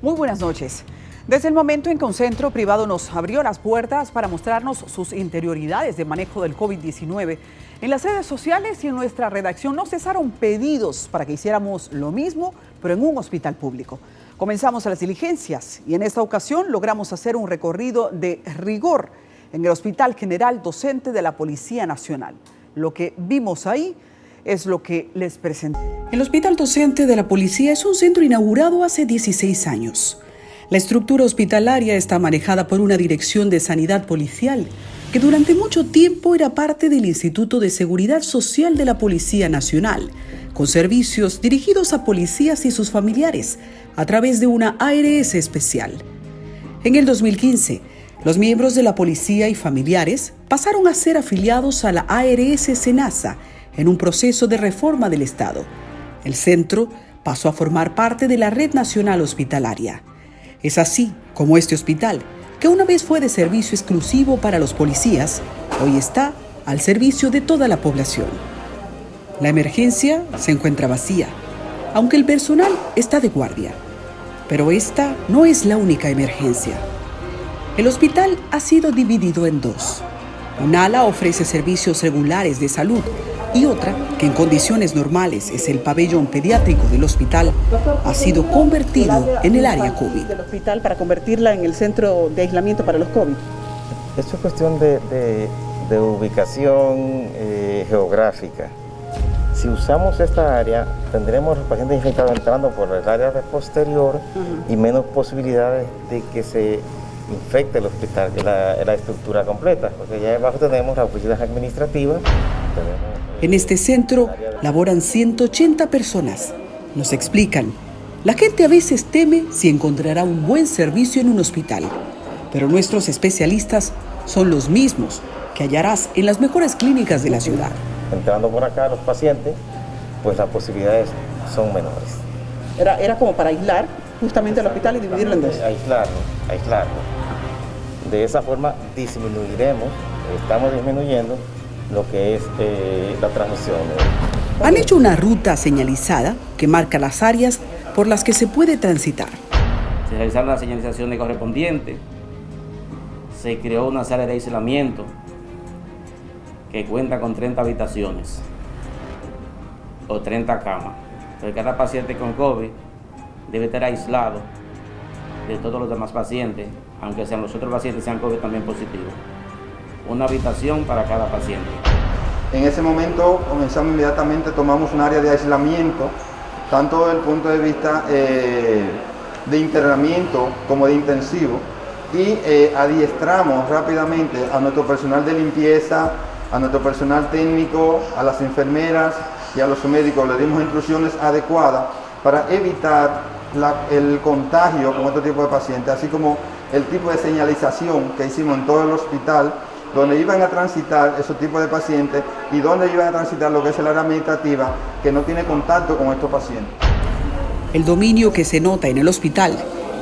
Muy buenas noches. Desde el momento en que un centro privado nos abrió las puertas para mostrarnos sus interioridades de manejo del COVID-19, en las redes sociales y en nuestra redacción no cesaron pedidos para que hiciéramos lo mismo, pero en un hospital público. Comenzamos las diligencias y en esta ocasión logramos hacer un recorrido de rigor en el Hospital General Docente de la Policía Nacional. Lo que vimos ahí es lo que les presenté. El Hospital Docente de la Policía es un centro inaugurado hace 16 años. La estructura hospitalaria está manejada por una dirección de sanidad policial que durante mucho tiempo era parte del Instituto de Seguridad Social de la Policía Nacional, con servicios dirigidos a policías y sus familiares a través de una ARS especial. En el 2015, los miembros de la policía y familiares pasaron a ser afiliados a la ARS Senasa en un proceso de reforma del Estado. El centro pasó a formar parte de la Red Nacional Hospitalaria. Es así como este hospital, que una vez fue de servicio exclusivo para los policías, hoy está al servicio de toda la población. La emergencia se encuentra vacía, aunque el personal está de guardia. Pero esta no es la única emergencia. El hospital ha sido dividido en dos. Un ala ofrece servicios regulares de salud y otra, que en condiciones normales es el pabellón pediátrico del hospital, ha sido convertido en el área COVID. Del hospital para convertirla en el centro de aislamiento para los COVID. Esto es cuestión de ubicación geográfica. Si usamos esta área, tendremos los pacientes infectados entrando por el área posterior y menos posibilidades de que se infecte el hospital, la estructura completa, porque ya abajo tenemos las oficinas administrativas. En este centro laboran 180 personas. Nos explican, la gente a veces teme si encontrará un buen servicio en un hospital, pero nuestros especialistas son los mismos que hallarás en las mejores clínicas de la ciudad. Entrando por acá los pacientes, pues las posibilidades son menores. Era como para aislar justamente el hospital y dividirlo en dos. Aislarlo. De esa forma estamos disminuyendo lo que es la transmisión. Han hecho una ruta señalizada que marca las áreas por las que se puede transitar. Se realizaron las señalizaciones correspondientes, se creó una sala de aislamiento que cuenta con 30 habitaciones o 30 camas. Porque cada paciente con COVID debe estar aislado de todos los demás pacientes, aunque sean los otros pacientes sean COVID también positivos. Una habitación para cada paciente. En ese momento comenzamos inmediatamente, tomamos un área de aislamiento, tanto desde el punto de vista de internamiento como de intensivo, y adiestramos rápidamente a nuestro personal de limpieza, a nuestro personal técnico, a las enfermeras y a los médicos. Le dimos instrucciones adecuadas para evitar el contagio con este tipo de pacientes, así como el tipo de señalización que hicimos en todo el hospital, donde iban a transitar esos tipos de pacientes y donde iban a transitar lo que es el área administrativa, que no tiene contacto con estos pacientes. El dominio que se nota en el hospital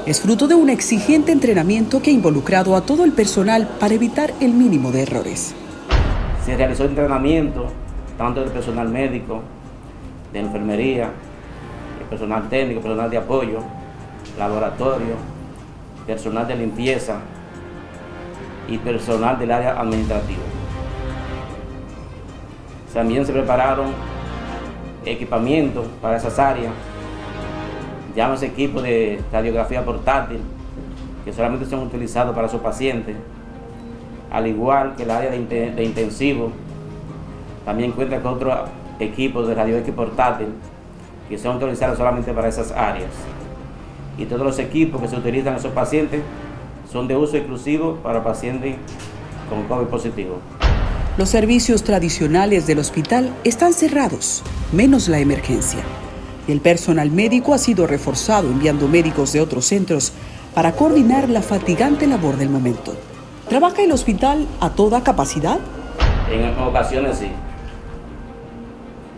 es fruto de un exigente entrenamiento que ha involucrado a todo el personal para evitar el mínimo de errores. Se realizó entrenamiento tanto del personal médico, de enfermería, el personal técnico, personal de apoyo, laboratorio, personal de limpieza y personal del área administrativa. También se prepararon equipamientos para esas áreas, llámese equipos de radiografía portátil, que solamente son utilizados para esos pacientes, al igual que el área de intensivo, también cuenta con otros equipos de radiografía portátil, que son utilizados solamente para esas áreas. Y todos los equipos que se utilizan en esos pacientes son de uso exclusivo para pacientes con COVID positivo. Los servicios tradicionales del hospital están cerrados, menos la emergencia. Y el personal médico ha sido reforzado enviando médicos de otros centros para coordinar la fatigante labor del momento. ¿Trabaja el hospital a toda capacidad? En ocasiones sí.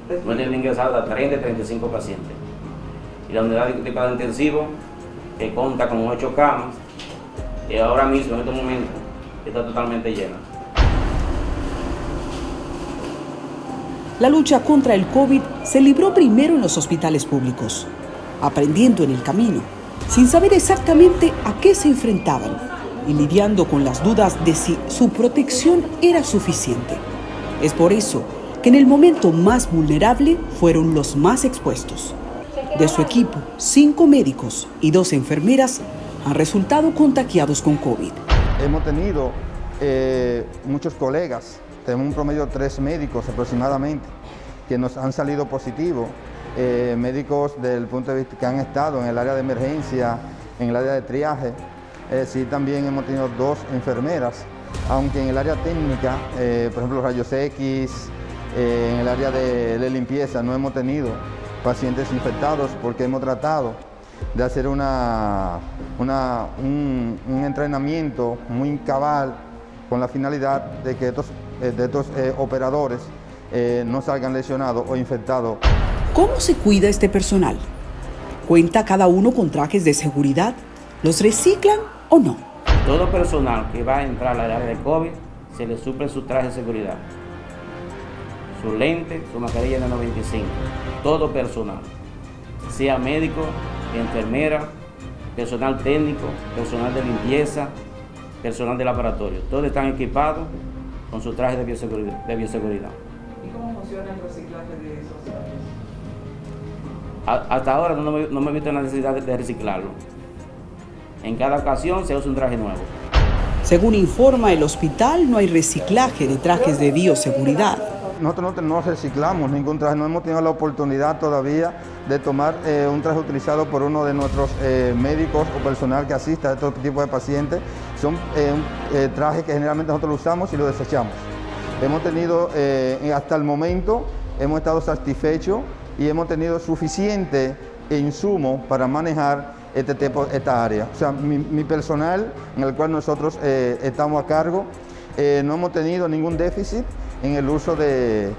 Pueden tener ingresados a 30 y 35 pacientes. Y la unidad de cuidado intensivo, que cuenta con 8 camas, y ahora mismo, en este momento, está totalmente llena. La lucha contra el COVID se libró primero en los hospitales públicos, aprendiendo en el camino sin saber exactamente a qué se enfrentaban y lidiando con las dudas de si su protección era suficiente. Es por eso que en el momento más vulnerable fueron los más expuestos. De su equipo, 5 médicos y 2 enfermeras han resultado contagiados con COVID. Hemos tenido muchos colegas, tenemos un promedio de 3 médicos aproximadamente, que nos han salido positivos, médicos del punto de vista que han estado en el área de emergencia, en el área de triaje. Sí, también hemos tenido 2 enfermeras, aunque en el área técnica, por ejemplo, rayos X, en el área de limpieza no hemos tenido pacientes infectados porque hemos tratado de hacer un entrenamiento muy cabal con la finalidad de que estos operadores no salgan lesionados o infectados. ¿Cómo se cuida este personal? ¿Cuenta cada uno con trajes de seguridad? ¿Los reciclan o no? Todo personal que va a entrar al área de COVID se le suple su traje de seguridad, su lente, su mascarilla N95. Todo personal, sea médico, enfermera, personal técnico, personal de limpieza, personal del laboratorio. Todos están equipados con su traje de bioseguridad. ¿Y cómo funciona el reciclaje de esos trajes? Hasta ahora no me he visto la necesidad de reciclarlo. En cada ocasión se usa un traje nuevo. Según informa el hospital, no hay reciclaje de trajes de bioseguridad. Nosotros no reciclamos ningún traje, no hemos tenido la oportunidad todavía de tomar un traje utilizado por uno de nuestros médicos o personal que asista a este tipo de pacientes. Son trajes que generalmente nosotros los usamos y los desechamos. Hemos tenido, hasta el momento, hemos estado satisfechos y hemos tenido suficiente insumo para manejar esta área. O sea, mi personal, en el cual nosotros estamos a cargo, no hemos tenido ningún déficit en el uso de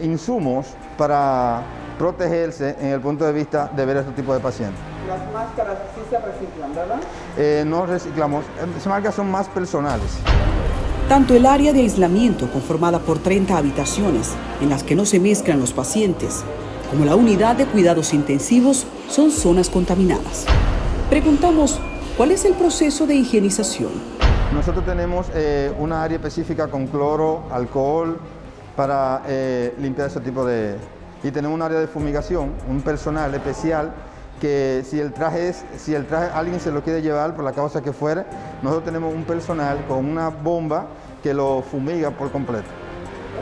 insumos para protegerse en el punto de vista de ver este tipo de pacientes. Las máscaras sí se reciclan, ¿verdad? No reciclamos, las máscaras son más personales. Tanto el área de aislamiento, conformada por 30 habitaciones en las que no se mezclan los pacientes, como la unidad de cuidados intensivos, son zonas contaminadas. Preguntamos, ¿cuál es el proceso de higienización? Nosotros tenemos una área específica con cloro, alcohol, para limpiar ese tipo de... Y tenemos un área de fumigación, un personal especial que si el traje alguien se lo quiere llevar por la causa que fuere, nosotros tenemos un personal con una bomba que lo fumiga por completo.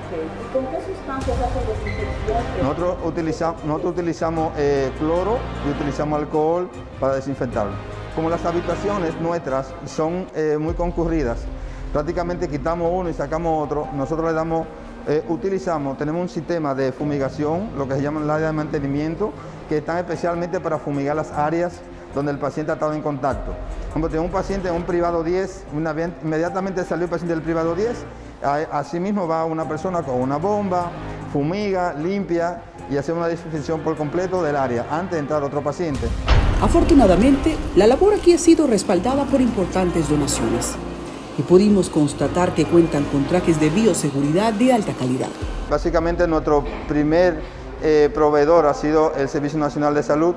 Okay. ¿Y con qué sustancias hacen desinfección? Nosotros utilizamos cloro y utilizamos alcohol para desinfectarlo. Como las habitaciones nuestras son muy concurridas, prácticamente quitamos uno y sacamos otro, nosotros le damos, tenemos un sistema de fumigación, lo que se llama el área de mantenimiento, que están especialmente para fumigar las áreas donde el paciente ha estado en contacto. Como tenemos un paciente en un privado 10, inmediatamente salió el paciente del privado 10, asimismo va una persona con una bomba, fumiga, limpia y hace una desinfección por completo del área antes de entrar otro paciente. Afortunadamente, la labor aquí ha sido respaldada por importantes donaciones y pudimos constatar que cuentan con trajes de bioseguridad de alta calidad. Básicamente nuestro primer proveedor ha sido el Servicio Nacional de Salud.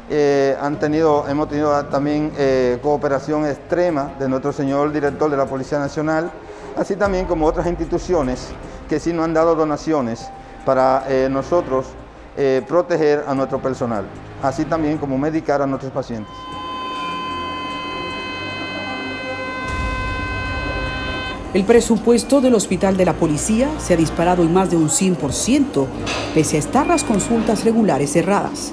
Hemos tenido también cooperación extrema de nuestro señor director de la Policía Nacional, así también como otras instituciones que sí nos han dado donaciones para nosotros proteger a nuestro personal, así también como medicar a nuestros pacientes. El presupuesto del Hospital de la Policía se ha disparado en más de un 100%, pese a estar las consultas regulares cerradas.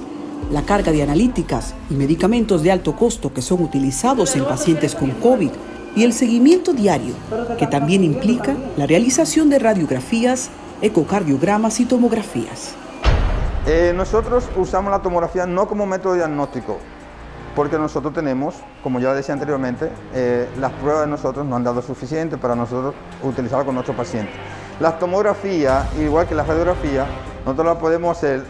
La carga de analíticas y medicamentos de alto costo que son utilizados en pacientes con COVID y el seguimiento diario, que también implica la realización de radiografías, ecocardiogramas y tomografías. Nosotros usamos la tomografía no como método diagnóstico, porque nosotros tenemos, como ya decía anteriormente, las pruebas de nosotros no han dado suficiente para nosotros utilizarla con nuestros pacientes. La tomografía, igual que la radiografía, nosotros la podemos hacer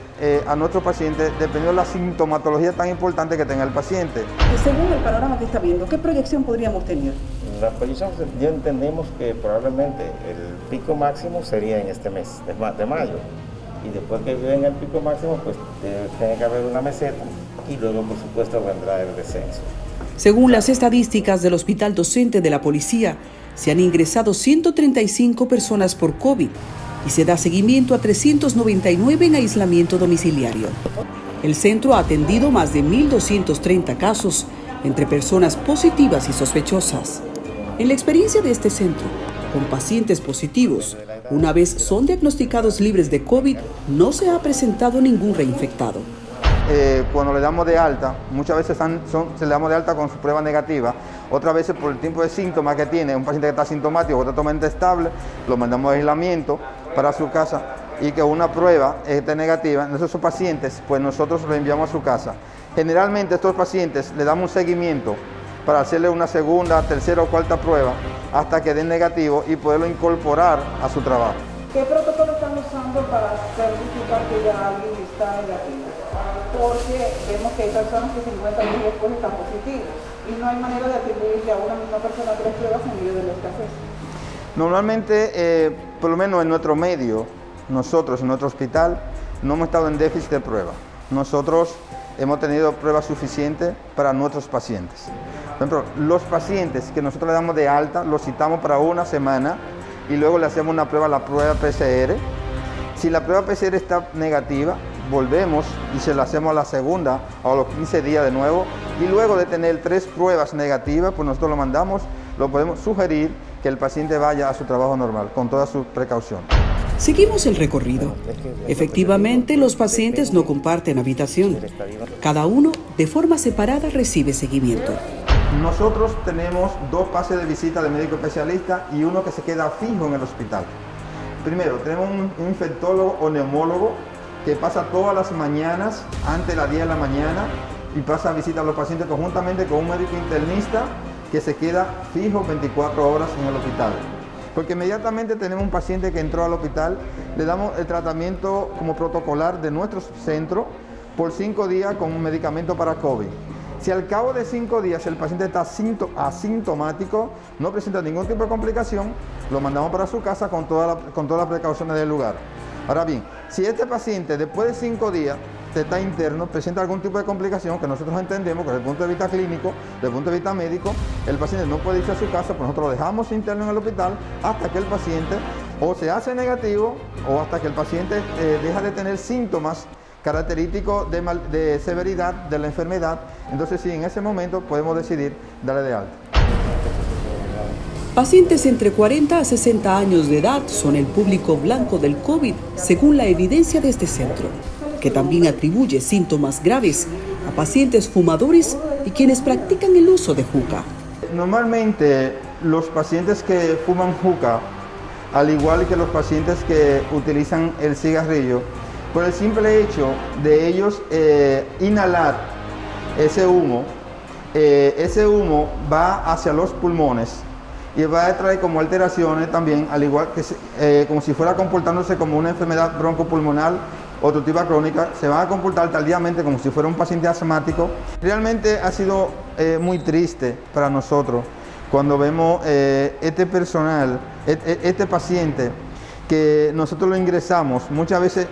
a nuestros pacientes dependiendo de la sintomatología tan importante que tenga el paciente. Y según el panorama que está viendo, ¿qué proyección podríamos tener? La proyección, ya entendemos que probablemente el pico máximo sería en este mes de mayo. Y después que lleguen el pico máximo, pues tiene que haber una meseta y luego, por supuesto, vendrá el descenso. Según las estadísticas del Hospital Docente de la Policía, se han ingresado 135 personas por COVID y se da seguimiento a 399 en aislamiento domiciliario. El centro ha atendido más de 1.230 casos entre personas positivas y sospechosas. En la experiencia de este centro, con pacientes positivos, una vez son diagnosticados libres de COVID, no se ha presentado ningún reinfectado. Cuando le damos de alta, muchas veces se le damos de alta con su prueba negativa, otras veces por el tipo de síntomas que tiene, un paciente que está asintomático o totalmente estable, lo mandamos a aislamiento para su casa y que una prueba esté negativa. Entonces esos pacientes, pues nosotros los enviamos a su casa. Generalmente a estos pacientes le damos un seguimiento para hacerle una segunda, tercera o cuarta prueba hasta que den negativo y poderlo incorporar a su trabajo. ¿Qué protocolo están usando para certificar que ya alguien está negativo? Porque vemos que hay personas que 50 días después están positivos y no hay manera de atribuirle a una misma persona 3 pruebas en medio de la escasez. Normalmente, por lo menos en nuestro medio, nosotros en nuestro hospital, no hemos estado en déficit de pruebas. Nosotros hemos tenido pruebas suficientes para nuestros pacientes. Por ejemplo, los pacientes que nosotros le damos de alta, los citamos para una semana y luego le hacemos una prueba, la prueba PCR. Si la prueba PCR está negativa, volvemos y se la hacemos a la segunda o a los 15 días de nuevo. Y luego de tener 3 pruebas negativas, pues nosotros lo mandamos, lo podemos sugerir que el paciente vaya a su trabajo normal, con toda su precaución. Seguimos el recorrido. Efectivamente, los pacientes no comparten habitación. Cada uno, de forma separada, recibe seguimiento. Nosotros tenemos 2 pases de visita de médico especialista y uno que se queda fijo en el hospital. Primero, tenemos un infectólogo o neumólogo que pasa todas las mañanas, antes de las 10 de la mañana, y pasa a visitar a los pacientes conjuntamente con un médico internista que se queda fijo 24 horas en el hospital. Porque inmediatamente tenemos un paciente que entró al hospital, le damos el tratamiento como protocolar de nuestro centro por 5 días con un medicamento para COVID. Si al cabo de 5 días el paciente está asintomático, no presenta ningún tipo de complicación, lo mandamos para su casa con todas las precauciones del lugar. Ahora bien, si este paciente después de 5 días está interno, presenta algún tipo de complicación que nosotros entendemos que desde el punto de vista clínico, desde el punto de vista médico, el paciente no puede irse a su casa, pues nosotros lo dejamos interno en el hospital hasta que el paciente o se hace negativo o hasta que el paciente deja de tener síntomas característicos de severidad de la enfermedad. Entonces sí, en ese momento podemos decidir darle de alta. Pacientes entre 40 a 60 años de edad son el público blanco del COVID, según la evidencia de este centro, que también atribuye síntomas graves a pacientes fumadores y quienes practican el uso de juca. Normalmente los pacientes que fuman juca, al igual que los pacientes que utilizan el cigarrillo, por el simple hecho de ellos inhalar ese humo va hacia los pulmones y va a traer como alteraciones también, al igual que como si fuera comportándose como una enfermedad broncopulmonar obstructiva crónica, se van a comportar tardíamente como si fuera un paciente asmático. Realmente ha sido muy triste para nosotros cuando vemos este personal, este paciente, que nosotros lo ingresamos, muchas veces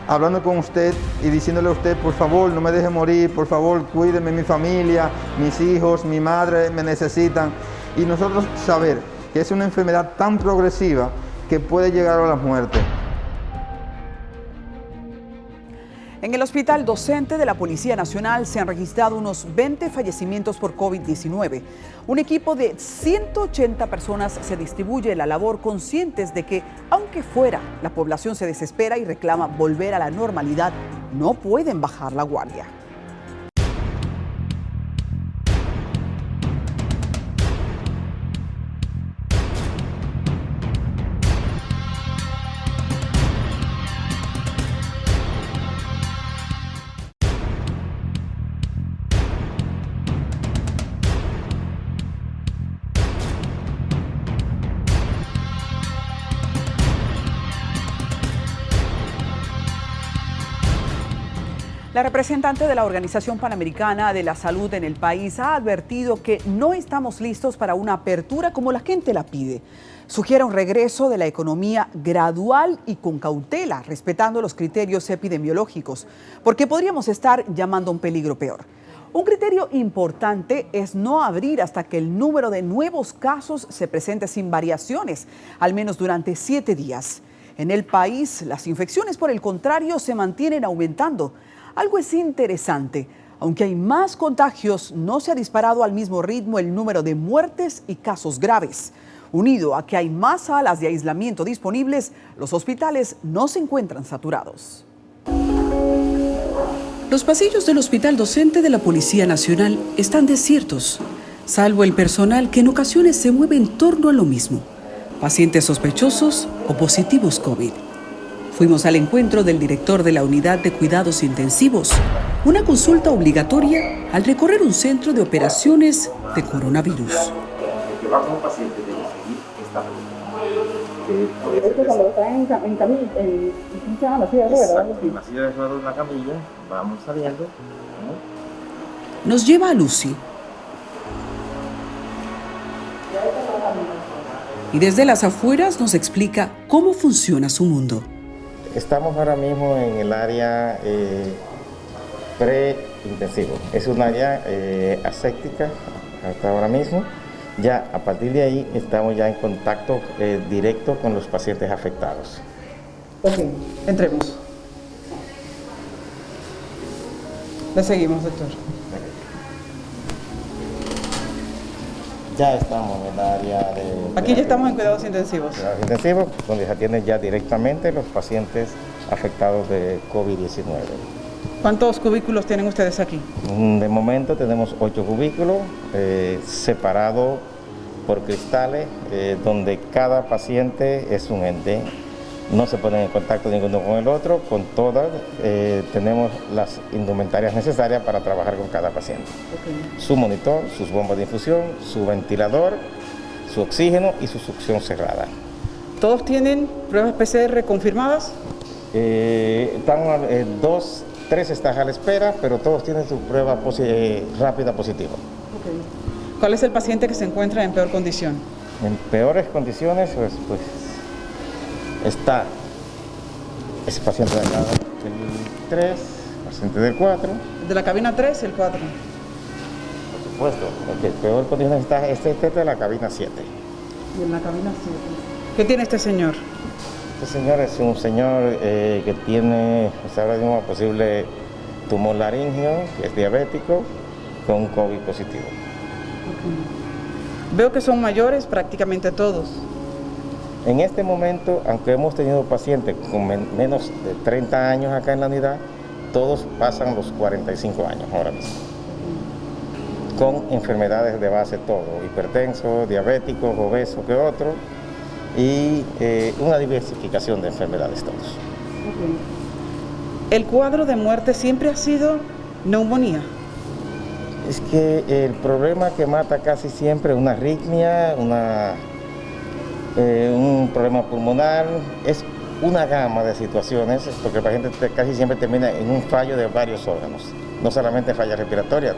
hablando con usted y diciéndole a usted, por favor, no me deje morir, por favor, cuídeme, mi familia, mis hijos, mi madre me necesitan. Y nosotros saber que es una enfermedad tan progresiva que puede llegar a la muerte. En el Hospital Docente de la Policía Nacional se han registrado unos 20 fallecimientos por COVID-19. Un equipo de 180 personas se distribuye la labor, conscientes de que, aunque fuera, la población se desespera y reclama volver a la normalidad, no pueden bajar la guardia. La representante de la Organización Panamericana de la Salud en el país ha advertido que no estamos listos para una apertura como la gente la pide. Sugiere un regreso de la economía gradual y con cautela, respetando los criterios epidemiológicos, porque podríamos estar llamando a un peligro peor. Un criterio importante es no abrir hasta que el número de nuevos casos se presente sin variaciones, al menos durante 7 días. En el país, las infecciones, por el contrario, se mantienen aumentando. Algo es interesante. Aunque hay más contagios, no se ha disparado al mismo ritmo el número de muertes y casos graves. Unido a que hay más salas de aislamiento disponibles, los hospitales no se encuentran saturados. Los pasillos del Hospital Docente de la Policía Nacional están desiertos, salvo el personal que en ocasiones se mueve en torno a lo mismo: pacientes sospechosos o positivos COVID. Fuimos al encuentro del director de la Unidad de Cuidados Intensivos, una consulta obligatoria al recorrer un centro de operaciones de coronavirus. Que va como paciente debe seguir esta ruta. Esto cuando está en camilla, ¿cómo se llama? La silla de ruedas, algo así. En la silla de ruedas, en la camilla, vamos saliendo. Nos lleva a Lucy. Y desde las afueras nos explica cómo funciona su mundo. Estamos ahora mismo en el área pre-intensivo. Es un área aséptica hasta ahora mismo. Ya a partir de ahí estamos ya en contacto directo con los pacientes afectados. Ok, entremos. Le seguimos, doctor. Ya estamos en el área de... Aquí ya estamos en cuidados intensivos. Cuidados intensivos, donde se atienden ya directamente los pacientes afectados de COVID-19. ¿Cuántos cubículos tienen ustedes aquí? De momento tenemos 8 cubículos separados por cristales, donde cada paciente es un ente. No se ponen en contacto ninguno con el otro, con todas tenemos las indumentarias necesarias para trabajar con cada paciente. Okay. Su monitor, sus bombas de infusión, su ventilador, su oxígeno y su succión cerrada. ¿Todos tienen pruebas PCR confirmadas? Están 3 están a la espera, pero todos tienen su prueba rápida positiva. Okay. ¿Cuál es el paciente que se encuentra en peor condición? En peores condiciones, pues está ese paciente de acá, el 3, paciente del 4. De la cabina 3, el 4. Por supuesto, el que en peor condiciones está este de la cabina 7. Y en la cabina 7. ¿Qué tiene este señor? Este señor es un señor que tiene, ahora mismo, posible tumor laríngeo, que es diabético, con un COVID positivo. Okay. Veo que son mayores prácticamente todos. En este momento, aunque hemos tenido pacientes con menos de 30 años acá en la unidad, todos pasan los 45 años ahora mismo. Con enfermedades de base todo, hipertensos, diabéticos, obesos que otros, y una diversificación de enfermedades todos. Okay. ¿El cuadro de muerte siempre ha sido neumonía? Es que el problema que mata casi siempre es una arritmia, un problema pulmonar, es una gama de situaciones, porque el paciente casi siempre termina en un fallo de varios órganos, no solamente falla respiratoria,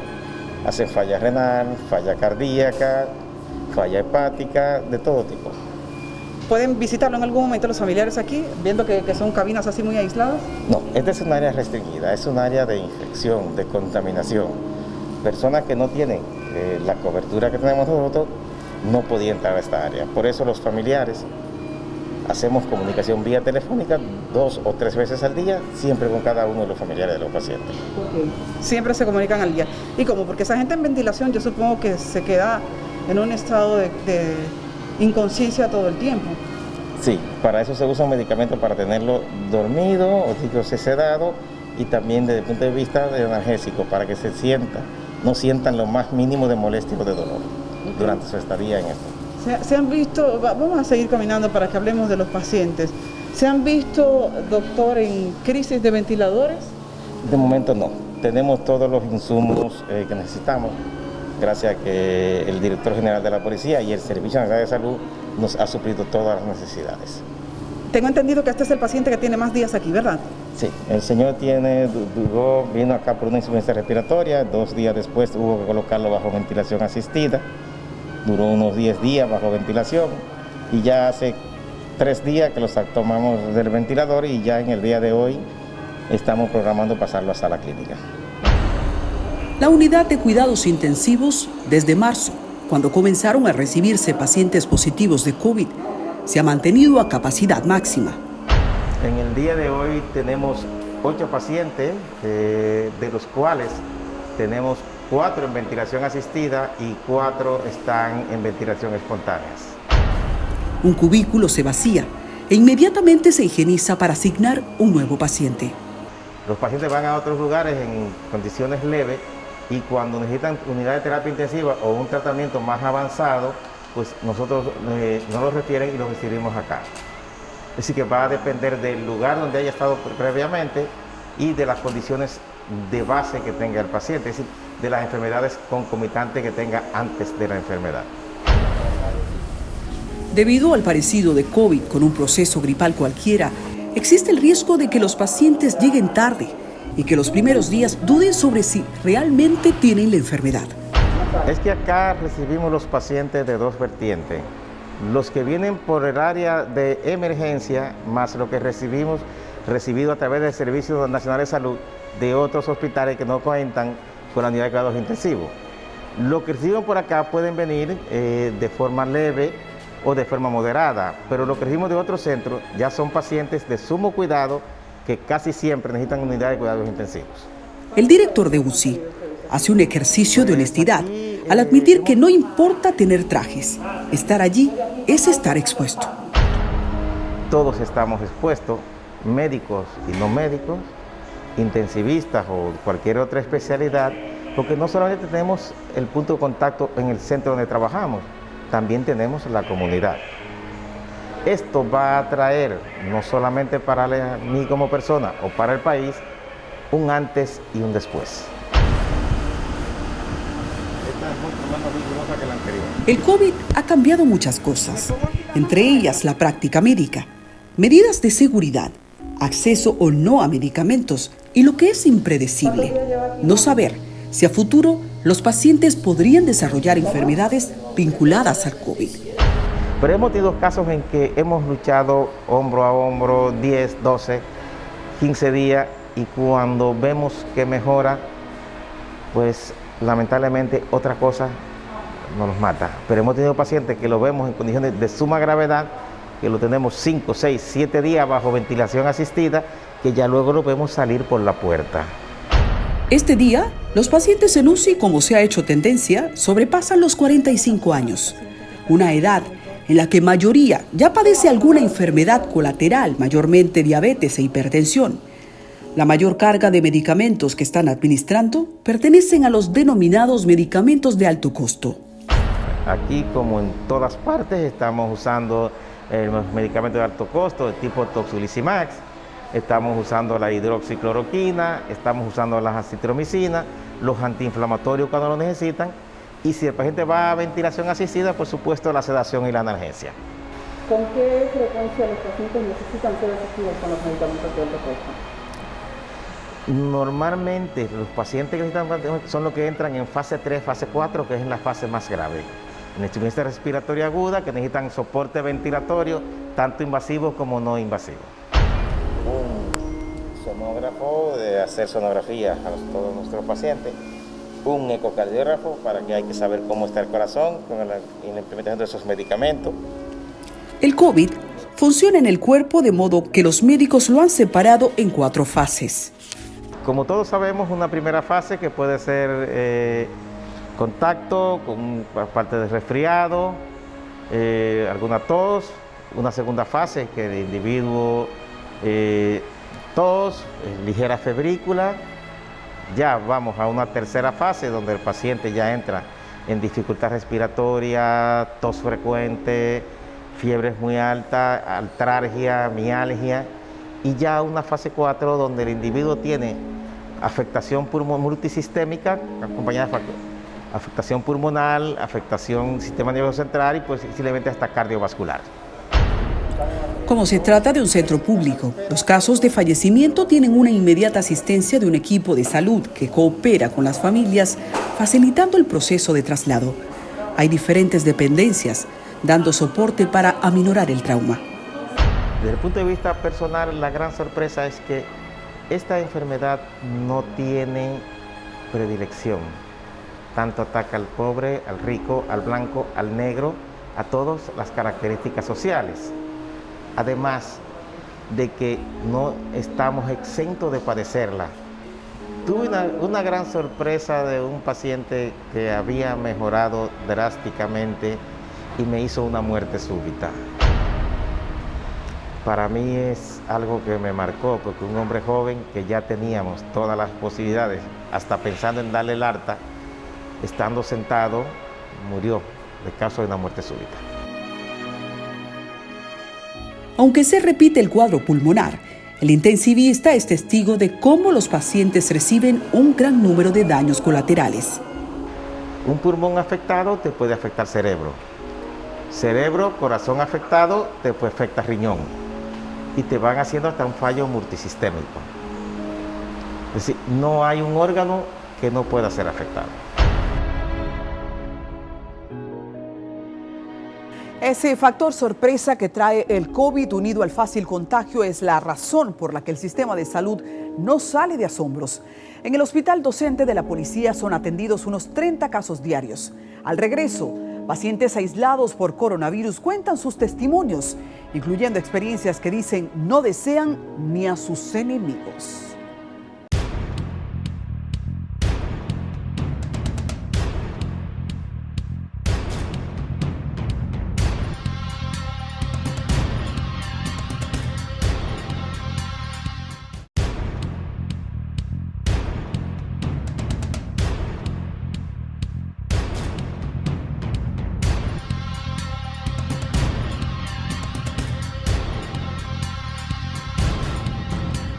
hacen falla renal, falla cardíaca, falla hepática, de todo tipo. ¿Pueden visitarlo en algún momento los familiares aquí, viendo que son cabinas así muy aisladas? No, esta es un área restringida, es un área de infección, de contaminación. Personas que no tienen la cobertura que tenemos nosotros no podían entrar a esta área. Por eso los familiares hacemos comunicación vía telefónica 2 o 3 veces al día, siempre con cada uno de los familiares de los pacientes. Okay. Siempre se comunican al día. ¿Y cómo? Porque esa gente en ventilación yo supongo que se queda en un estado de inconsciencia todo el tiempo. Sí, para eso se usa un medicamento para tenerlo dormido o sedado, y también desde el punto de vista de analgésico, para que no sientan lo más mínimo de molestia o de dolor durante su estadía en esto. ¿Se han visto, vamos a seguir caminando para que hablemos de los pacientes, ¿se han visto, doctor, en crisis de ventiladores? De momento no, tenemos todos los insumos que necesitamos, gracias a que el director general de la policía y el Servicio Nacional de Salud nos ha suplido todas las necesidades. Tengo entendido que este es el paciente que tiene más días aquí, ¿verdad? Sí, el señor vino acá por una insuficiencia respiratoria, 2 días después hubo que colocarlo bajo ventilación asistida, duró unos 10 días bajo ventilación, y ya hace 3 días que los tomamos del ventilador y ya en el día de hoy estamos programando pasarlo hasta la clínica. La unidad de cuidados intensivos, desde marzo, cuando comenzaron a recibirse pacientes positivos de COVID, se ha mantenido a capacidad máxima. En el día de hoy tenemos 8 pacientes, de los cuales tenemos 4 en ventilación asistida y 4 están en ventilación espontánea. Un cubículo se vacía e inmediatamente se higieniza para asignar un nuevo paciente. Los pacientes van a otros lugares en condiciones leves y cuando necesitan unidad de terapia intensiva o un tratamiento más avanzado, pues nosotros nos los refieren y los recibimos acá. Así que va a depender del lugar donde haya estado previamente y de las condiciones de base que tenga el paciente, es decir, de las enfermedades concomitantes que tenga antes de la enfermedad. Debido al parecido de COVID con un proceso gripal cualquiera, existe el riesgo de que los pacientes lleguen tarde y que los primeros días duden sobre si realmente tienen la enfermedad. Es que acá recibimos los pacientes de 2 vertientes. Los que vienen por el área de emergencia, más lo que recibido a través del Servicio Nacional de Salud de otros hospitales que no cuentan con la unidad de cuidados intensivos. Los que reciben por acá pueden venir de forma leve o de forma moderada, pero los que recibimos de otros centros ya son pacientes de sumo cuidado que casi siempre necesitan unidad de cuidados intensivos. El director de UCI hace un ejercicio de honestidad al admitir que no importa tener trajes, estar allí es estar expuesto. Todos estamos expuestos, médicos y no médicos, intensivistas o cualquier otra especialidad, porque no solamente tenemos el punto de contacto en el centro donde trabajamos, también tenemos la comunidad. Esto va a traer, no solamente para mí como persona o para el país, un antes y un después. Esta es mucho más rigurosa que la anterior. El COVID ha cambiado muchas cosas, entre ellas la práctica médica, medidas de seguridad, acceso o no a medicamentos y lo que es impredecible, no saber si a futuro los pacientes podrían desarrollar enfermedades vinculadas al COVID. Pero hemos tenido casos en que hemos luchado hombro a hombro 10, 12, 15 días y cuando vemos que mejora, pues lamentablemente otra cosa nos mata. Pero hemos tenido pacientes que lo vemos en condiciones de suma gravedad, que lo tenemos 5, 6, 7 días bajo ventilación asistida, que ya luego lo vemos salir por la puerta. Este día, los pacientes en UCI, como se ha hecho tendencia, sobrepasan los 45 años, una edad en la que mayoría ya padece alguna enfermedad colateral, mayormente diabetes e hipertensión. La mayor carga de medicamentos que están administrando pertenecen a los denominados medicamentos de alto costo. Aquí, como en todas partes, estamos usando los medicamentos de alto costo, de tipo Tocilizumab, estamos usando la hidroxicloroquina, estamos usando las acitromicinas, los antiinflamatorios cuando lo necesitan, y si el paciente va a ventilación asistida, por supuesto, la sedación y la analgesia. ¿Con qué frecuencia los pacientes necesitan ser asistidos con los medicamentos de alto costo? Normalmente los pacientes que necesitan son los que entran en fase 3, fase 4, que es la fase más grave. En insuficiencia respiratoria aguda, que necesitan soporte ventilatorio, tanto invasivo como no invasivo. Un sonógrafo de hacer sonografía a todos nuestros pacientes, un ecocardiógrafo para que hay que saber cómo está el corazón con la implementación de esos medicamentos. El COVID funciona en el cuerpo de modo que los médicos lo han separado en 4 fases. Como todos sabemos, una primera fase que puede ser contacto con parte de resfriado, alguna tos, una segunda fase que el individuo tos, ligera febrícula. Ya vamos a una tercera fase donde el paciente ya entra en dificultad respiratoria, tos frecuente, fiebre muy alta, artralgia, mialgia, y ya una fase 4 donde el individuo tiene afectación multisistémica acompañada de afectación pulmonar, afectación sistema nervioso central y posiblemente hasta cardiovascular. Como se trata de un centro público, los casos de fallecimiento tienen una inmediata asistencia de un equipo de salud que coopera con las familias, facilitando el proceso de traslado. Hay diferentes dependencias, dando soporte para aminorar el trauma. Desde el punto de vista personal, la gran sorpresa es que esta enfermedad no tiene predilección. Tanto ataca al pobre, al rico, al blanco, al negro, a todas las características sociales. Además de que no estamos exentos de padecerla. Tuve una gran sorpresa de un paciente que había mejorado drásticamente y me hizo una muerte súbita. Para mí es algo que me marcó, porque un hombre joven que ya teníamos todas las posibilidades, hasta pensando en darle el alta, estando sentado, murió de causa de una muerte súbita. Aunque se repite el cuadro pulmonar, el intensivista es testigo de cómo los pacientes reciben un gran número de daños colaterales. Un pulmón afectado te puede afectar cerebro. Cerebro, corazón afectado, te puede afectar riñón. Y te van haciendo hasta un fallo multisistémico. Es decir, no hay un órgano que no pueda ser afectado. Ese factor sorpresa que trae el COVID unido al fácil contagio es la razón por la que el sistema de salud no sale de asombros. En el hospital docente de la policía son atendidos unos 30 casos diarios. Al regreso, pacientes aislados por coronavirus cuentan sus testimonios, incluyendo experiencias que dicen no desean ni a sus enemigos.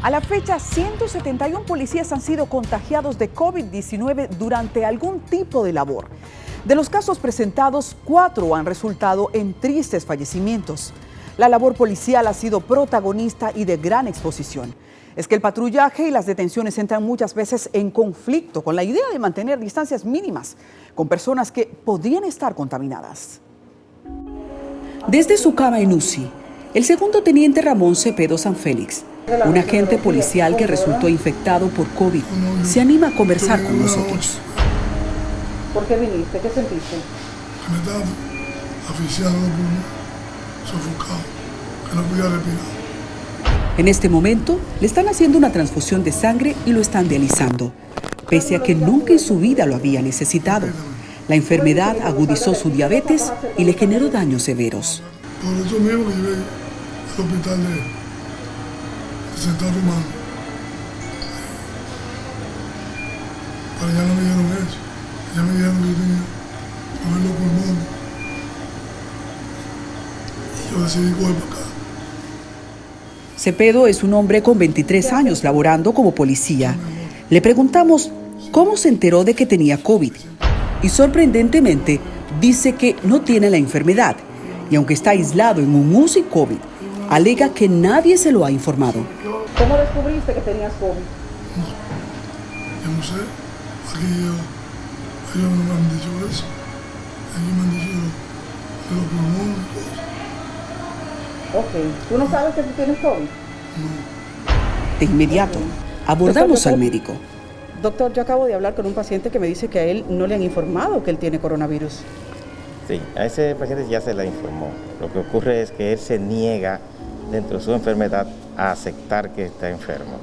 A la fecha, 171 policías han sido contagiados de COVID-19 durante algún tipo de labor. De los casos presentados, 4 han resultado en tristes fallecimientos. La labor policial ha sido protagonista y de gran exposición. Es que el patrullaje y las detenciones entran muchas veces en conflicto con la idea de mantener distancias mínimas con personas que podrían estar contaminadas. Desde su cama en UCI, el segundo teniente Ramón Cepeda Sanfélix, un agente policial que resultó infectado por COVID, se anima a conversar con nosotros. ¿Por qué viniste? ¿Qué sentiste? Que me estaba asfixiando los pulmones, sofocado, que no podía respirar. En este momento le están haciendo una transfusión de sangre y lo están dializando, pese a que nunca en su vida lo había necesitado. La enfermedad agudizó su diabetes y le generó daños severos. Por eso mismo que llevé al hospital de Central Romano. Para allá no me dieron eso. Ya me dijeron que yo tenía problemas en los pulmones. Y yo decidí coger para acá. Cepeda es un hombre con 23 años laborando como policía. Le preguntamos cómo se enteró de que tenía COVID. Y sorprendentemente dice que no tiene la enfermedad. Y aunque está aislado en un UCI COVID, alega que nadie se lo ha informado. ¿Cómo descubriste que tenías COVID? Yo no sé. Aquí ellos no me han dicho eso. Ellos me han dicho de los pulmones y cosas. Ok. ¿Tú no sabes que tú tienes COVID? No. De inmediato, abordamos al médico. Doctor, yo acabo de hablar con un paciente que me dice que a él no le han informado que él tiene coronavirus. Sí, a ese paciente ya se le informó. Lo que ocurre es que él se niega dentro de su enfermedad a aceptar que está enfermo.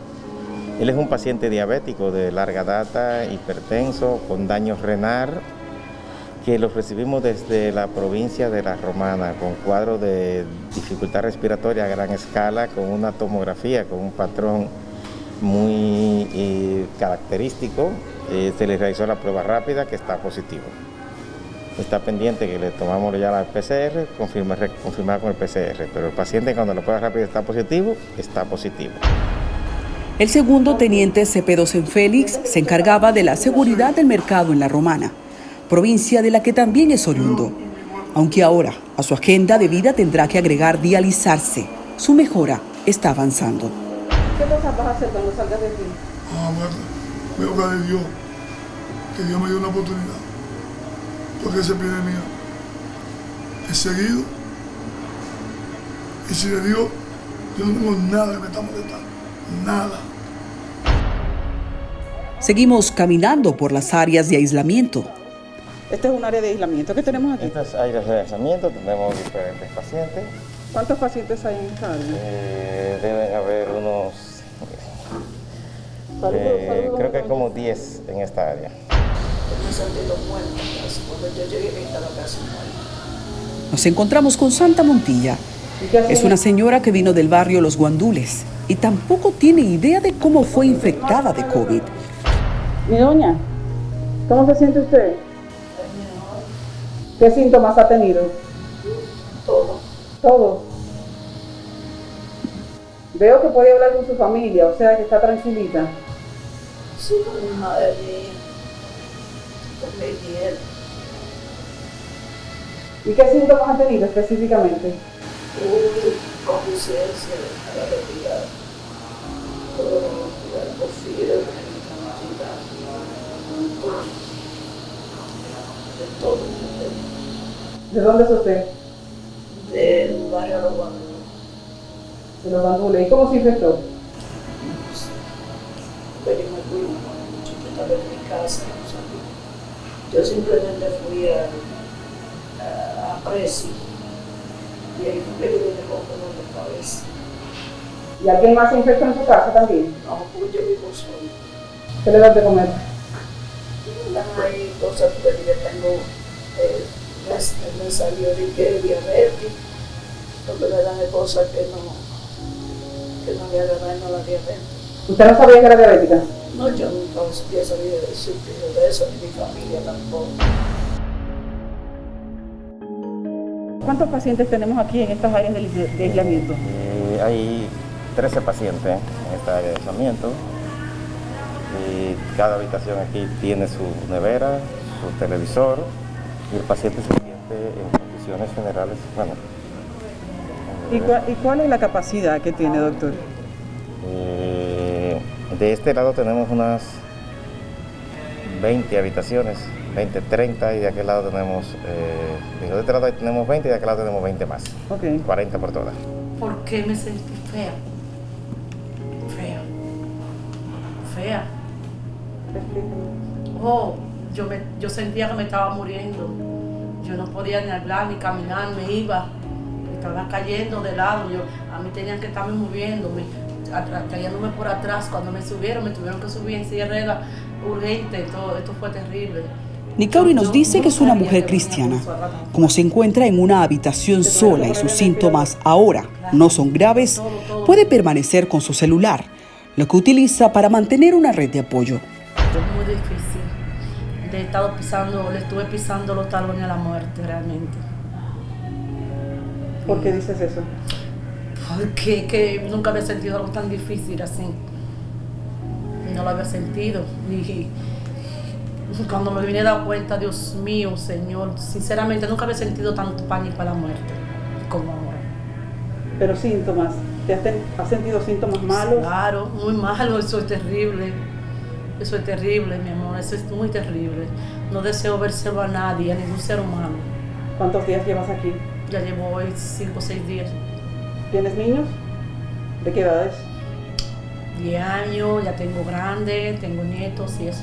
Él es un paciente diabético de larga data, hipertenso, con daño renal, que lo recibimos desde la provincia de La Romana, con cuadro de dificultad respiratoria a gran escala, con una tomografía, con un patrón muy característico. Se le realizó la prueba rápida que está positivo. Está pendiente que le tomamos ya la PCR, confirmar con el PCR, pero el paciente cuando la prueba rápida está positivo, está positivo. El segundo teniente Cepeda Sanfélix se encargaba de la seguridad del mercado en La Romana, provincia de la que también es oriundo. Aunque ahora a su agenda de vida tendrá que agregar dializarse, su mejora está avanzando. ¿Qué cosas vas a hacer cuando salgas de aquí? Bueno, veo que de Dios, que Dios me dio una oportunidad. Porque esa epidemia he seguido. Y si le digo, yo no tengo nada que me está molestando, nada. Seguimos caminando por las áreas de aislamiento. Este es un área de aislamiento. ¿Qué tenemos aquí? Estas áreas de aislamiento tenemos diferentes pacientes. ¿Cuántos pacientes hay en esta área? Deben haber unos, creo que hay como 10 en esta área. Me sentí muerta casi. Cuando yo llegué estaba casi muerta. Nos encontramos con Santa Montilla. Es una señora que vino del barrio Los Guandules y tampoco tiene idea de cómo fue infectada de COVID. Mi doña, ¿cómo se siente usted? ¿Qué síntomas ha tenido? Todos. Veo que puede hablar con su familia, o sea que está tranquilita. Sí, con mi madre mía, con mi nieto. ¿Y qué síntomas ha tenido específicamente? Conciencia a la retirada. Cuerpo fiebre, ansiedad, de todo. ¿De dónde es usted? Del barrio Los Guandules. De Los Guandules. ¿Y cómo se infectó? Pero yo me fui, yo estaba en mi casa, no sabía. Yo simplemente fui a Presi y ahí me quedé con dolor de cabeza. ¿Y alguien más se infectó en su casa también? No, porque yo vivo solo. ¿Qué le das de comer? Hay cosas que yo tengo, me salió de que diabetes, porque me dan cosas que no me hagan daño a la diabetes. ¿Usted no sabía que era diabética? No, yo nunca había sabido de eso, ni mi familia tampoco. ¿Cuántos pacientes tenemos aquí en estas áreas de aislamiento? Hay 13 pacientes en esta área de aislamiento. Y cada habitación aquí tiene su nevera, su televisor, y el paciente se siente en condiciones generales. Bueno, ¿Y cuál es la capacidad que tiene, doctor? De este lado tenemos unas 20 habitaciones, 20, 30, y de aquel lado tenemos, de este lado tenemos 20 y de aquel lado tenemos 20 más. Okay. 40 por todas. ¿Por qué me sentí fea? Fea. Oh, yo sentía que me estaba muriendo. Yo no podía ni hablar ni caminar, me iba. Me estaba cayendo de lado. A mí tenían que estarme moviéndome, cayéndome por atrás. Cuando me subieron, me tuvieron que subir en silla de ruedas urgente. Esto fue terrible. Nicauri nos dice que es una mujer cristiana. Como se encuentra en una habitación sola y sus síntomas ahora no son graves, puede permanecer con su celular, lo que utiliza para mantener una red de apoyo. Es muy difícil. Le estuve pisando los talones a la muerte realmente. ¿Por qué dices eso? Porque que nunca había sentido algo tan difícil así. No lo había sentido. Y cuando me vine a dar cuenta, Dios mío, Señor, sinceramente nunca había sentido tanto pánico a la muerte como ahora. Pero síntomas, ¿has sentido síntomas malos? Claro, muy malo, eso es terrible. Eso es terrible, mi amor, eso es muy terrible. No deseo vérselo a nadie, a ningún ser humano. ¿Cuántos días llevas aquí? Ya llevo hoy 5 o 6 días. ¿Tienes niños? ¿De qué edades? 10 años, ya tengo grandes, tengo nietos y eso.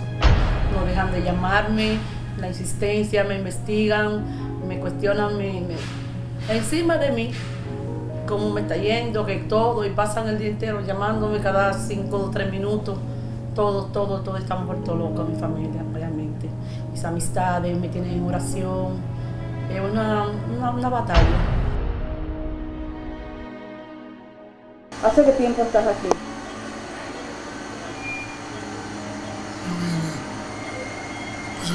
No dejan de llamarme, la insistencia, me investigan, me cuestionan, encima de mí, cómo me está yendo, que todo, y pasan el día entero llamándome cada 5 o 3 minutos. Todo están vueltos locos, mi familia, realmente. Mis amistades me tienen en oración. Es una batalla. ¿Hace qué tiempo estás aquí?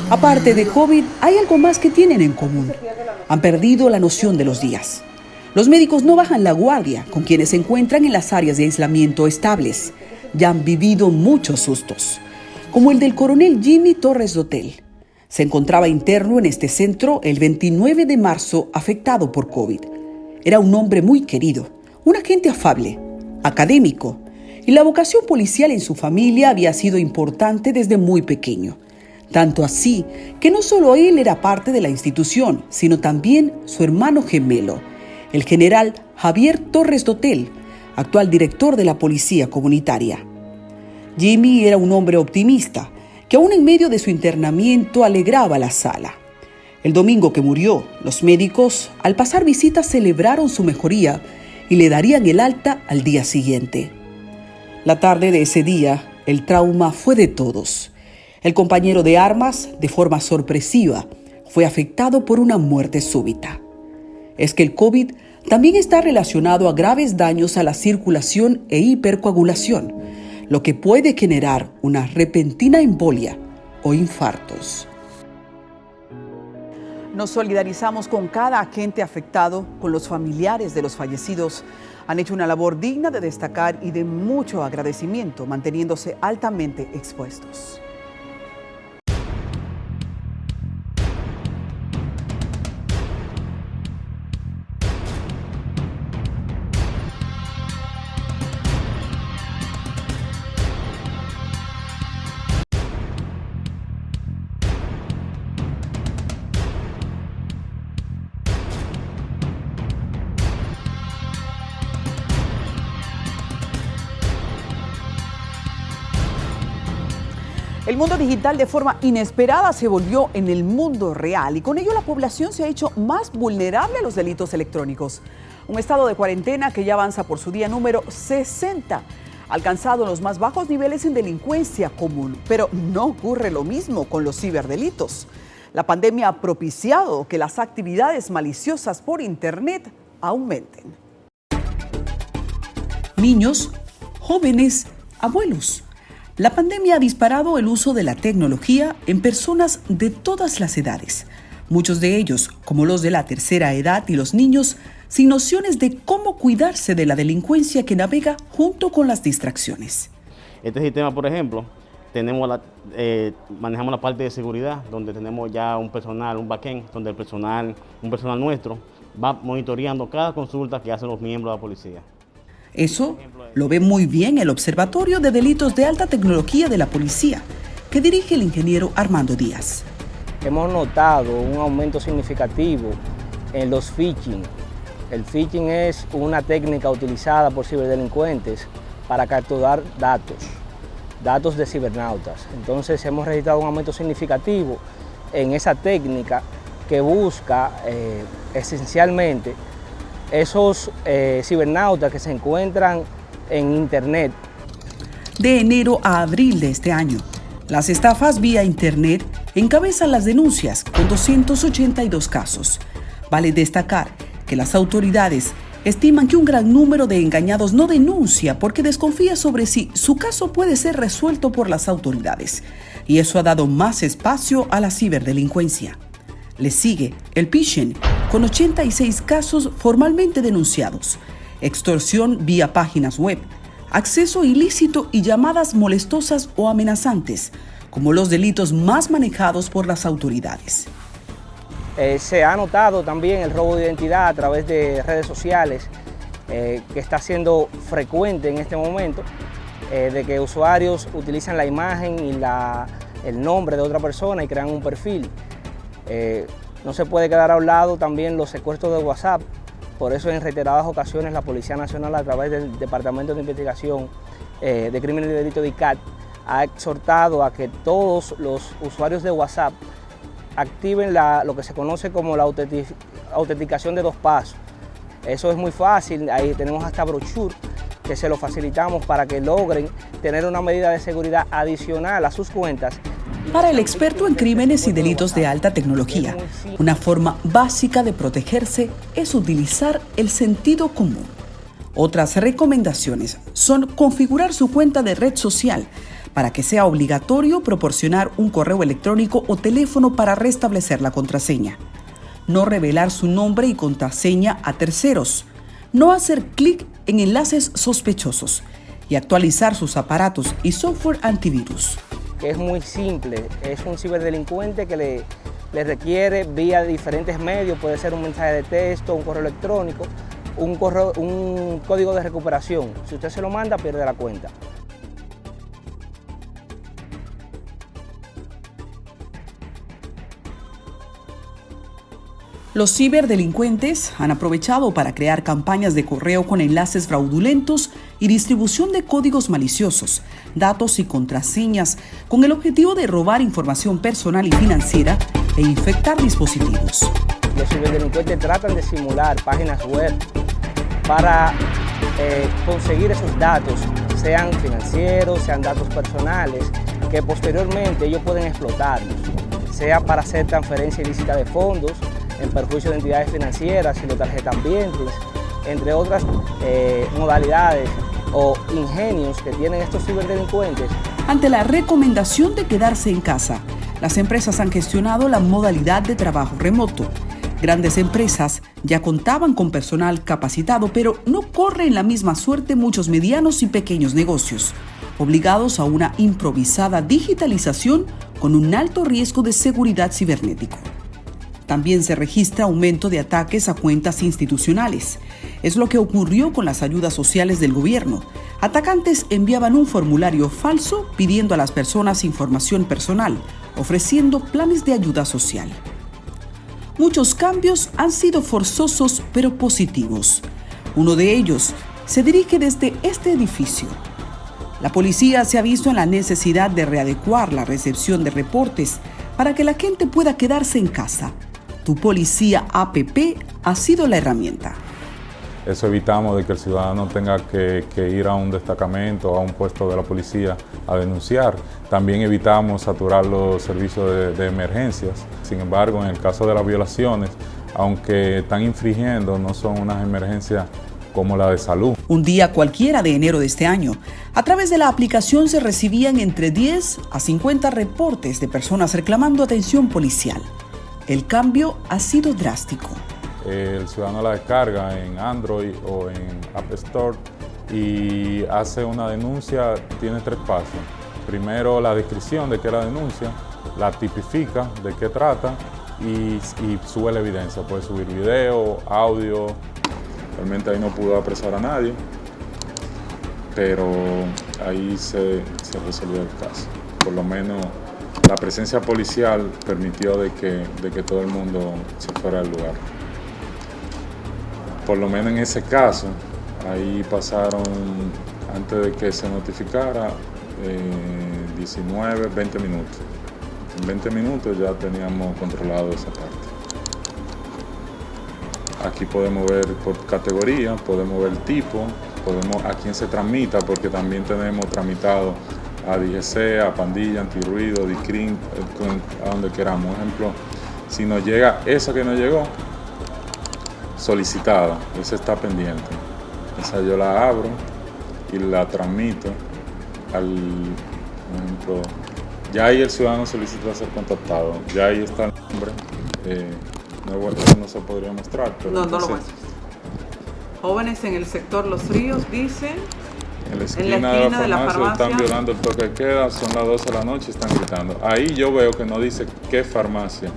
Aparte de COVID, hay algo más que tienen en común. Han perdido la noción de los días. Los médicos no bajan la guardia con quienes se encuentran en las áreas de aislamiento estables. Ya han vivido muchos sustos, como el del coronel Jimmy Torres Dotel. Se encontraba interno en este centro el 29 de marzo afectado por COVID. Era un hombre muy querido, un agente afable, académico, y la vocación policial en su familia había sido importante desde muy pequeño. Tanto así que no solo él era parte de la institución, sino también su hermano gemelo, el general Javier Torres Dotel, actual director de la Policía Comunitaria. Jimmy era un hombre optimista, que aún en medio de su internamiento alegraba la sala. El domingo que murió, los médicos, al pasar visita, celebraron su mejoría y le darían el alta al día siguiente. La tarde de ese día, el trauma fue de todos. El compañero de armas, de forma sorpresiva, fue afectado por una muerte súbita. Es que el COVID también está relacionado a graves daños a la circulación e hipercoagulación, lo que puede generar una repentina embolia o infartos. Nos solidarizamos con cada agente afectado, con los familiares de los fallecidos. Han hecho una labor digna de destacar y de mucho agradecimiento, manteniéndose altamente expuestos. El mundo digital de forma inesperada se volvió en el mundo real y con ello la población se ha hecho más vulnerable a los delitos electrónicos. Un estado de cuarentena que ya avanza por su día número 60, alcanzado los más bajos niveles en delincuencia común. Pero no ocurre lo mismo con los ciberdelitos. La pandemia ha propiciado que las actividades maliciosas por Internet aumenten. Niños, jóvenes, abuelos. La pandemia ha disparado el uso de la tecnología en personas de todas las edades. Muchos de ellos, como los de la tercera edad y los niños, sin nociones de cómo cuidarse de la delincuencia que navega junto con las distracciones. Este sistema, por ejemplo, manejamos la parte de seguridad, donde tenemos ya un personal, un backend, donde un personal nuestro va monitoreando cada consulta que hacen los miembros de la policía. Eso lo ve muy bien el Observatorio de Delitos de Alta Tecnología de la Policía, que dirige el ingeniero Armando Díaz. Hemos notado un aumento significativo en los phishing. El phishing es una técnica utilizada por ciberdelincuentes para capturar datos de cibernautas. Entonces hemos registrado un aumento significativo en esa técnica que busca esencialmente esos cibernautas que se encuentran en Internet. De enero a abril de este año, las estafas vía Internet encabezan las denuncias con 282 casos. Vale destacar que las autoridades estiman que un gran número de engañados no denuncia porque desconfía sobre si su caso puede ser resuelto por las autoridades. Y eso ha dado más espacio a la ciberdelincuencia. Le sigue el phishing, con 86 casos formalmente denunciados, extorsión vía páginas web, acceso ilícito y llamadas molestosas o amenazantes, como los delitos más manejados por las autoridades. Se ha notado también el robo de identidad a través de redes sociales, que está siendo frecuente en este momento, de que usuarios utilizan la imagen y el nombre de otra persona y crean un perfil. No se puede quedar a un lado también los secuestros de WhatsApp. Por eso en reiteradas ocasiones la Policía Nacional, a través del Departamento de Investigación de Crímenes y Delitos de ICAT, ha exhortado a que todos los usuarios de WhatsApp activen lo que se conoce como la autenticación de 2 pasos. Eso es muy fácil, ahí tenemos hasta brochure que se lo facilitamos para que logren tener una medida de seguridad adicional a sus cuentas. Para el experto en crímenes y delitos de alta tecnología, una forma básica de protegerse es utilizar el sentido común. Otras recomendaciones son configurar su cuenta de red social para que sea obligatorio proporcionar un correo electrónico o teléfono para restablecer la contraseña. No revelar su nombre y contraseña a terceros. No hacer clic en enlaces sospechosos y actualizar sus aparatos y software antivirus. Que es muy simple, es un ciberdelincuente que le requiere vía diferentes medios, puede ser un mensaje de texto, un correo electrónico, un código de recuperación. Si usted se lo manda, pierde la cuenta. Los ciberdelincuentes han aprovechado para crear campañas de correo con enlaces fraudulentos y distribución de códigos maliciosos, datos y contraseñas, con el objetivo de robar información personal y financiera e infectar dispositivos. Los ciberdelincuentes tratan de simular páginas web para conseguir esos datos, sean financieros, sean datos personales, que posteriormente ellos pueden explotarlos, sea para hacer transferencia ilícita de fondos, en perjuicio de entidades financieras y los tarjetaambientes, entre otras modalidades o ingenios que tienen estos ciberdelincuentes. Ante la recomendación de quedarse en casa, las empresas han gestionado la modalidad de trabajo remoto. Grandes empresas ya contaban con personal capacitado, pero no corren la misma suerte muchos medianos y pequeños negocios, obligados a una improvisada digitalización con un alto riesgo de seguridad cibernético. También se registra aumento de ataques a cuentas institucionales. Es lo que ocurrió con las ayudas sociales del gobierno. Atacantes enviaban un formulario falso pidiendo a las personas información personal, ofreciendo planes de ayuda social. Muchos cambios han sido forzosos pero positivos. Uno de ellos se dirige desde este edificio. La policía se ha visto en la necesidad de readecuar la recepción de reportes para que la gente pueda quedarse en casa. Tu Policía APP ha sido la herramienta. Eso evitamos de que el ciudadano tenga que ir a un destacamento o a un puesto de la policía a denunciar. También evitamos saturar los servicios de emergencias. Sin embargo, en el caso de las violaciones, aunque están infringiendo, no son unas emergencias como la de salud. Un día cualquiera de enero de este año, a través de la aplicación se recibían entre 10 a 50 reportes de personas reclamando atención policial. El cambio ha sido drástico. El ciudadano la descarga en Android o en App Store y hace una denuncia, tiene 3 pasos. Primero, la descripción de qué es la denuncia, la tipifica de qué trata y sube la evidencia. Puede subir video, audio. Realmente ahí no pudo apresar a nadie, pero ahí se resolvió el caso. Por lo menos la presencia policial permitió de que todo el mundo se fuera del lugar. Por lo menos en ese caso, ahí pasaron, antes de que se notificara, 19, 20 minutos. En 20 minutos ya teníamos controlado esa parte. Aquí podemos ver por categoría, podemos ver el tipo, podemos a quién se tramita, porque también tenemos tramitado a DGC, a Pandilla, Antirruido, DICRIM, a donde queramos. Por ejemplo, si nos llega esa que nos llegó, solicitada, esa está pendiente. Esa yo la abro y la transmito al, por ejemplo, ya ahí el ciudadano solicita ser contactado, ya ahí está el nombre. No se podría mostrar, pero no lo muestras. Jóvenes en el sector Los Ríos dicen, en la esquina de la farmacia están violando el toque de queda, son las 12 de la noche y están gritando. Ahí yo veo que no dice qué farmacia,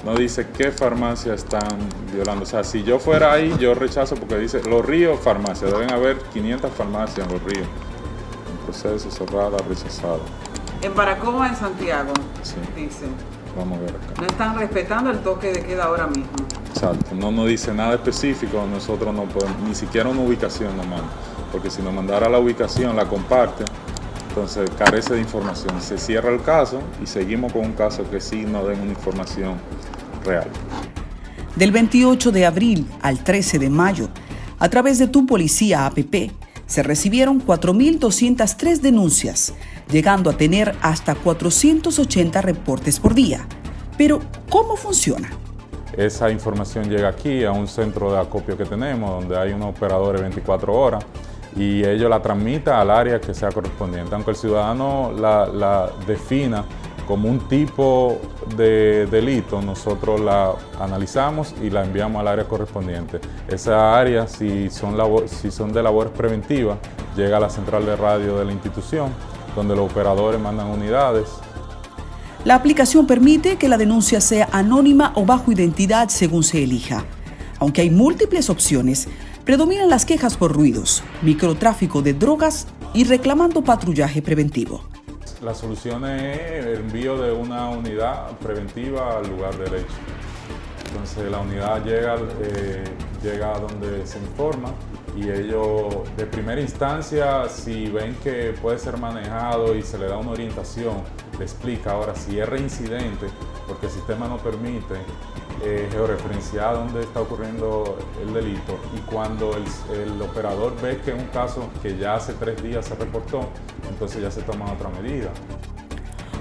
no dice qué farmacia están violando. O sea, si yo fuera ahí, yo rechazo porque dice Los Ríos, farmacia. Deben haber 500 farmacias en Los Ríos. Un proceso cerrado, rechazado. En Baracoa, en Santiago, sí. Dicen. Vamos a ver acá. No están respetando el toque de queda ahora mismo. Exacto, no nos dice nada específico, nosotros no podemos, ni siquiera una ubicación nos manda, porque si nos mandara la ubicación, la comparte, entonces carece de información. Se cierra el caso y seguimos con un caso que sí nos den una información real. Del 28 de abril al 13 de mayo, a través de Tu Policía APP, se recibieron 4.203 denuncias, llegando a tener hasta 480 reportes por día. Pero, ¿cómo funciona? Esa información llega aquí a un centro de acopio que tenemos, donde hay unos operadores 24 horas, y ellos la transmiten al área que sea correspondiente. Aunque el ciudadano la defina como un tipo de delito, nosotros la analizamos y la enviamos al área correspondiente. Esa área, si son de labores preventivas, llega a la central de radio de la institución, donde los operadores mandan unidades. La aplicación permite que la denuncia sea anónima o bajo identidad según se elija. Aunque hay múltiples opciones, predominan las quejas por ruidos, microtráfico de drogas y reclamando patrullaje preventivo. La solución es el envío de una unidad preventiva al lugar del hecho. Entonces la unidad llega a donde se informa y ellos de primera instancia, si ven que puede ser manejado y se le da una orientación, le explica. Ahora si es reincidente, porque el sistema no permite georreferenciar dónde está ocurriendo el delito, y cuando el operador ve que es un caso que ya hace 3 días se reportó, entonces ya se toma otra medida.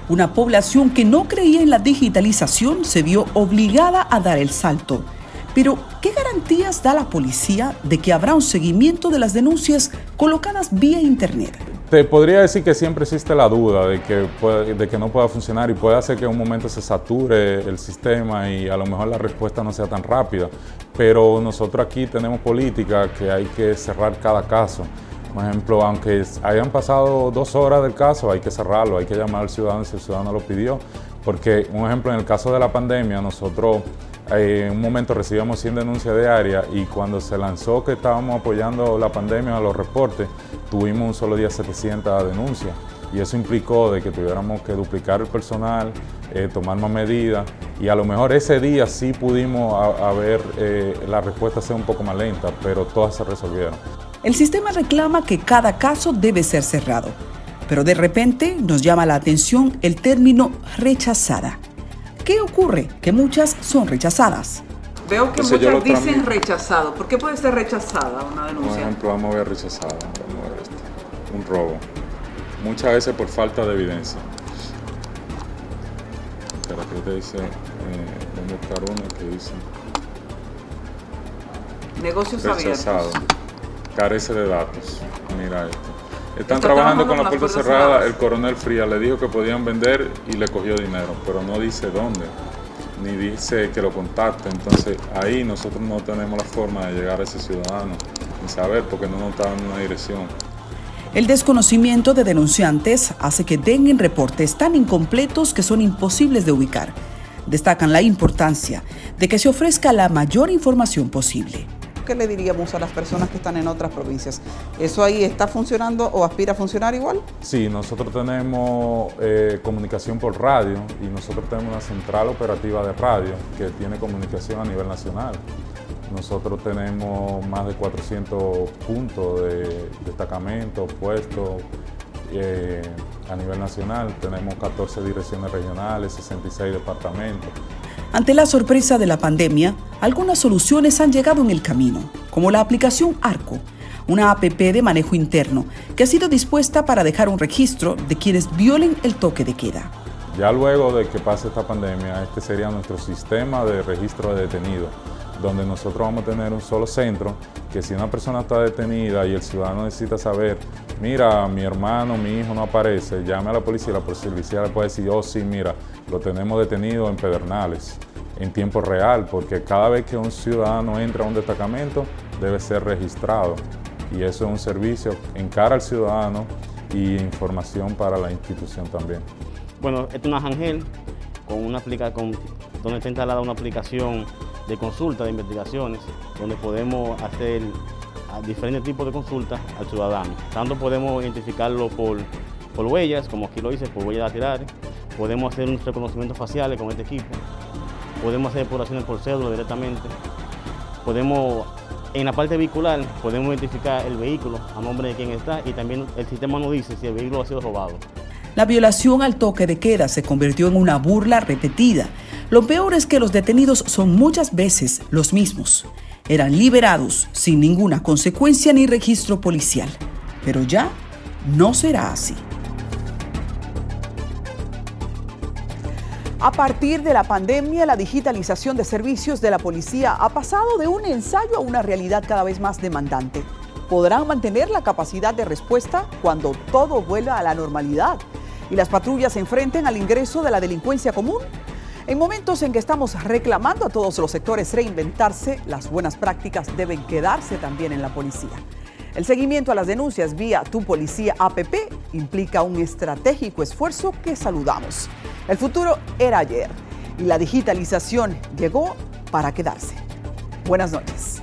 Una población que no creía en la digitalización se vio obligada a dar el salto. Pero, ¿qué garantías da la policía de que habrá un seguimiento de las denuncias colocadas vía internet? Te podría decir que siempre existe la duda de que no pueda funcionar, y puede hacer que en un momento se sature el sistema y a lo mejor la respuesta no sea tan rápida. Pero nosotros aquí tenemos política que hay que cerrar cada caso. Por ejemplo, aunque hayan pasado 2 horas del caso, hay que cerrarlo, hay que llamar al ciudadano si el ciudadano lo pidió. Porque, un ejemplo, en el caso de la pandemia, nosotros en un momento recibíamos 100 denuncias diarias, y cuando se lanzó que estábamos apoyando la pandemia a los reportes, tuvimos un solo día 700 denuncias. Y eso implicó de que tuviéramos que duplicar el personal, tomar más medidas, y a lo mejor ese día sí pudimos ver la respuesta sea un poco más lenta, pero todas se resolvieron. El sistema reclama que cada caso debe ser cerrado, pero de repente nos llama la atención el término rechazada. ¿Qué ocurre? Que muchas son rechazadas. Veo que muchas dicen rechazado. ¿Por qué puede ser rechazada una denuncia? Por ejemplo, vamos a ver rechazada, vamos a ver esto. Un robo. Muchas veces por falta de evidencia. Pero aquí te dice, voy a buscar uno que dice... Negocios rechazado. abiertos. Carece de datos. Mira esto. Están trabajando con la puerta cerrada. El coronel Frías le dijo que podían vender y le cogió dinero, pero no dice dónde, ni dice que lo contacte. Entonces ahí nosotros no tenemos la forma de llegar a ese ciudadano, ni saber, porque no nos está dando una dirección. El desconocimiento de denunciantes hace que den reportes tan incompletos que son imposibles de ubicar. Destacan la importancia de que se ofrezca la mayor información posible. ¿Qué le diríamos a las personas que están en otras provincias? ¿Eso ahí está funcionando o aspira a funcionar igual? Sí, nosotros tenemos comunicación por radio, y nosotros tenemos una central operativa de radio que tiene comunicación a nivel nacional. Nosotros tenemos más de 400 puntos de destacamento, puestos a nivel nacional. Tenemos 14 direcciones regionales, 66 departamentos. Ante la sorpresa de la pandemia, algunas soluciones han llegado en el camino, como la aplicación Arco, una app de manejo interno que ha sido dispuesta para dejar un registro de quienes violen el toque de queda. Ya luego de que pase esta pandemia, este sería nuestro sistema de registro de detenidos, donde nosotros vamos a tener un solo centro, que si una persona está detenida y el ciudadano necesita saber, mira, mi hermano, mi hijo no aparece, llame a la policía, y la policía le puede decir, oh sí, mira, lo tenemos detenido en Pedernales, en tiempo real, porque cada vez que un ciudadano entra a un destacamento, debe ser registrado. Y eso es un servicio en cara al ciudadano y información para la institución también. Bueno, esta es una Ángel donde está instalada una aplicación de consulta de investigaciones, donde podemos hacer diferentes tipos de consultas al ciudadano. Tanto podemos identificarlo por huellas, como aquí lo hice, por huellas dactilares. Podemos hacer unos reconocimientos faciales con este equipo. Podemos hacer depuraciones por cédula directamente. En la parte vehicular, podemos identificar el vehículo a nombre de quién está, y también el sistema nos dice si el vehículo ha sido robado. La violación al toque de queda se convirtió en una burla repetida. Lo peor es que los detenidos son muchas veces los mismos. Eran liberados sin ninguna consecuencia ni registro policial. Pero ya no será así. A partir de la pandemia, la digitalización de servicios de la policía ha pasado de un ensayo a una realidad cada vez más demandante. ¿Podrán mantener la capacidad de respuesta cuando todo vuelva a la normalidad y las patrullas se enfrenten al ingreso de la delincuencia común? En momentos en que estamos reclamando a todos los sectores reinventarse, las buenas prácticas deben quedarse también en la policía. El seguimiento a las denuncias vía Tu Policía APP implica un estratégico esfuerzo que saludamos. El futuro era ayer y la digitalización llegó para quedarse. Buenas noches.